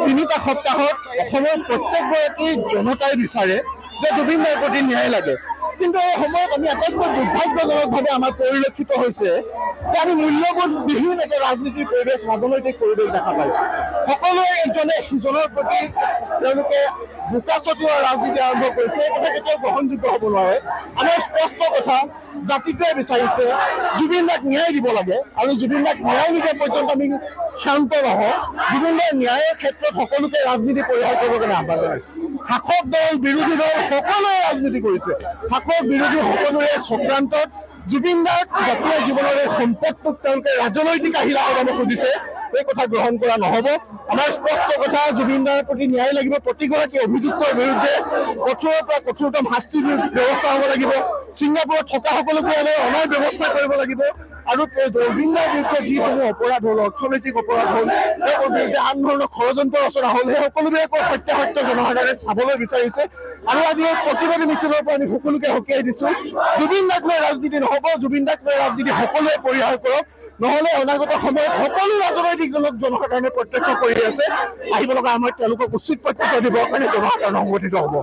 তিনিটা সপ্তাহত অসমৰ প্ৰত্যেকগৰাকী জনতাই বিচাৰে যে জুবিনৰ প্ৰতি ন্যায় লাগে। কিন্তু এই সময়ত আমি আটাইতকৈ দুৰ্ভাগ্যজনকভাৱে আমাৰ পৰিলক্ষিত হৈছে যে আমি মূল্যবোধবিহীন এটা ৰাজনীতিৰ পৰিৱেশ, ৰাজনৈতিক পৰিৱেশ দেখা পাইছোঁ। সকলোৱে ইজনে সিজনৰ প্ৰতি তেওঁলোকে বোকা ছটিওৱা ৰাজনীতি আৰম্ভ কৰিছে। এই কথা কেতিয়াও গ্ৰহণযোগ্য হ'ব নোৱাৰে। আমাৰ স্পষ্ট কথা, জাতিটোৱে বিচাৰিছে জুবিন দাক ন্যায় দিব লাগে আৰু জুবিন দাক ন্যায় নিদিয়া পৰ্যন্ত আমি শান্ত নহওঁ। জুবিন দাৰ ন্যায়ৰ ক্ষেত্ৰত সকলোকে ৰাজনীতি পৰিহাৰ কৰিবৰ কাৰণে আহ্বান জনাইছে। শাসক দল, বিৰোধী দল সকলোৱে ৰাজনীতি কৰিছে। শাসক বিৰোধী সকলোৰে চক্ৰান্তত জুবিন দাক জাতীয় জীৱনৰ এই সম্পদটোক তেওঁলোকে ৰাজনৈতিক আহিলা কৰাব খুজিছে। এই কথা গ্ৰহণ কৰা নহ'ব। আমাৰ স্পষ্ট কথা, জুবিন দাৰ প্ৰতি ন্যায় লাগিব। প্ৰতিগৰাকী অভিযুক্তৰ বিৰুদ্ধে কঠোৰৰ পৰা কঠোৰতম শাস্তিৰ ব্যৱস্থা হ'ব লাগিব। ছিংগাপুৰত থকা সকলোকে অনাৰ ব্যৱস্থা কৰিব লাগিব। আৰু জুবিন দাৰ বিৰুদ্ধে যিসমূহ অপৰাধ হ'ল, অৰ্থনৈতিক অপৰাধ হ'ল, তেওঁৰ বিৰুদ্ধে আন ধৰণৰ ষড়যন্ত্ৰ ৰচনা হ'ল, সেই সকলোবোৰে সত্যাসত্য জনসাধাৰণে চাবলৈ বিচাৰিছে। আৰু আজি এই প্ৰতিবাদী মিছিলৰ পৰা আমি সকলোকে সকীয়াই দিছোঁ, জুবিন দাক লৈ ৰাজনীতি নহ'ব। জুবিন দাক লৈ ৰাজনীতি সকলোৱে পৰিহাৰ কৰক, নহ'লে অনাগত সময়ত সকলো ৰাজনৈতিক দলক জনসাধাৰণে প্ৰত্যক্ষ কৰি আছে। আহিব লগা সময়ত তেওঁলোকক উচিত প্ৰত্যুত্তৰ দিবৰ কাৰণে জনসাধাৰণ সংগঠিত হ'ব।